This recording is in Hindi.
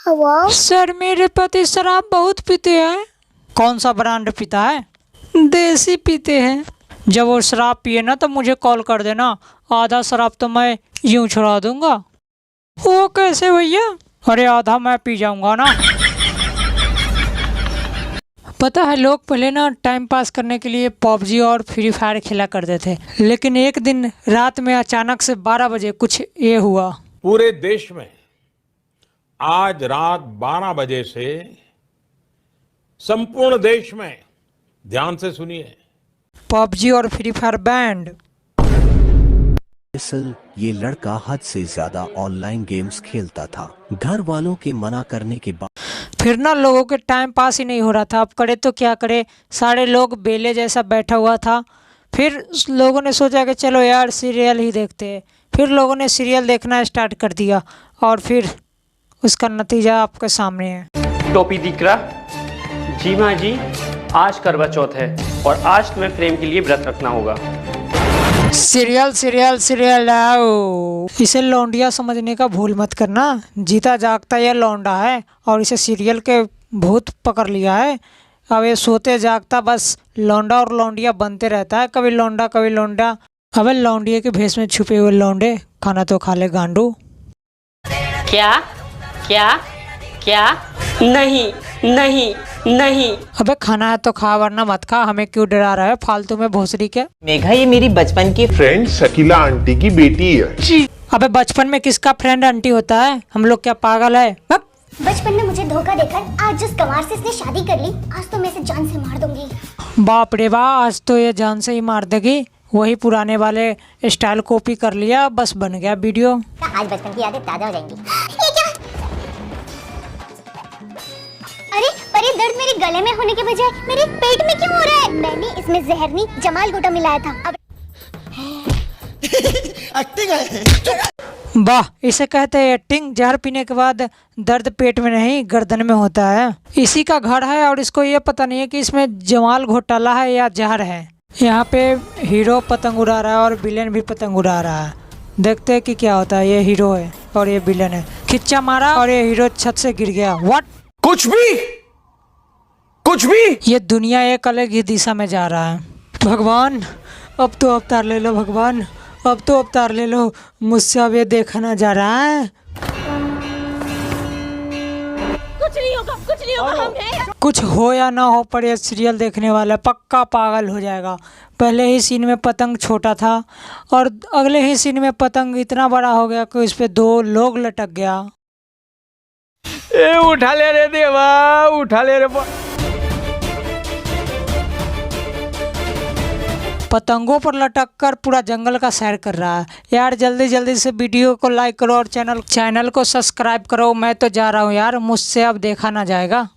हवा। सर मेरे पति शराब बहुत पीते हैं। कौन सा ब्रांड पीता है? देसी पीते हैं। जब वो शराब पिए ना तो मुझे कॉल कर देना, आधा शराब तो मैं यूं छुड़ा दूंगा। वो कैसे भैया? अरे आधा मैं पी जाऊंगा ना। पता है लोग पहले ना टाइम पास करने के लिए पबजी और फ्री फायर खेला करते थे, लेकिन एक दिन रात में अचानक से 12 बजे कुछ ये हुआ। पूरे देश में आज रात 12 बजे से संपूर्ण देश में, ध्यान से सुनिए, पबजी और फ्री फायर बैंड। दरअसल ये लड़का हद से ज्यादा ऑनलाइन गेम्स खेलता था। घर वालों के मना करने के बाद फिर ना लोगों के टाइम पास ही नहीं हो रहा था। अब करे तो क्या करे, सारे लोग बेले जैसा बैठा हुआ था। फिर लोगों ने सोचा कि चलो यार सीरियल ही देखते हैं। फिर लोगों ने सीरियल देखना स्टार्ट कर दिया और फिर उसका नतीजा आपके सामने है। टोपी दिख रहा? जी माँ जी, आज करवा चौथ है और आज तुम्हें प्रेम के लिए व्रत रखना होगा। सीरियल सीरियल सीरियल आओ। इसे लौंडिया समझने का भूल मत करना। जीता जागता यह लौंडा है और इसे सीरियल के भूत पकड़ लिया है। अब ये सोते जागता बस लौंडा और लौंडिया बनते रहता है, कभी लौंडा कभी लौंडा। अबे लौंडिया के भेष में छुपे हुए लौंडे, खाना तो खा ले गांडू। क्या क्या क्या? नहीं नहीं नहीं। अबे खाना है तो खा वरना मत खा। हमें क्यों डरा रहा है फालतू में भोसड़ी के? मेघा ये मेरी बचपन की फ्रेंड शकीला आंटी की बेटी है। अबे बचपन में किसका फ्रेंड आंटी होता है? हम लोग क्या पागल है? बचपन में मुझे धोखा देकर आज जिस गंवार से इसने शादी कर ली, आज तो मैं इसे जान से मार दूंगी। बाप रे बाप, आज तो ये जान से ही मार देगी। वही पुराने वाले स्टाइल कॉपी कर लिया, बस बन गया वीडियो। आज बचपन की यादें ताजा हो जाएंगी। ये क्या? अरे पर ये दर्द मेरे गले में होने के बजाय मेरे पेट में क्यों हो रहा है? मैंने इसमें जहर नहीं जमाल गोटा मिलाया था। अब वाह, इसे कहते हैं एक्टिंग। जहर पीने के बाद दर्द पेट में नहीं गर्दन में होता है। इसी का घर है और इसको ये पता नहीं है कि इसमें जमाल घोटाला है या जहर है। यहाँ पे हीरो पतंग उड़ा रहा है और विलेन भी पतंग उड़ा रहा है। देखते हैं कि क्या होता है। ये हीरो है और ये विलेन है। खिच्चा मारा और ये हीरो छत से गिर गया। व्हाट? कुछ भी ये दुनिया एक अलग ही दिशा में जा रहा है। भगवान अब तो अवतार ले लो, भगवान अब तो अवतार ले लो। मुझसे अब ये देखा ना जा रहा है। कुछ नहीं होगा, कुछ नहीं होगा। हम हैं। कुछ हो या ना हो पर ये सीरियल देखने वाला पक्का पागल हो जाएगा। पहले ही सीन में पतंग छोटा था और अगले ही सीन में पतंग इतना बड़ा हो गया कि उस पे 2 लोग लटक गया। ए उठा ले रे देवा, उठा ले रे। पतंगों पर लटक कर पूरा जंगल का सैर कर रहा है। यार जल्दी जल्दी से वीडियो को लाइक करो और चैनल को सब्सक्राइब करो। मैं तो जा रहा हूँ यार, मुझसे अब देखा ना जाएगा।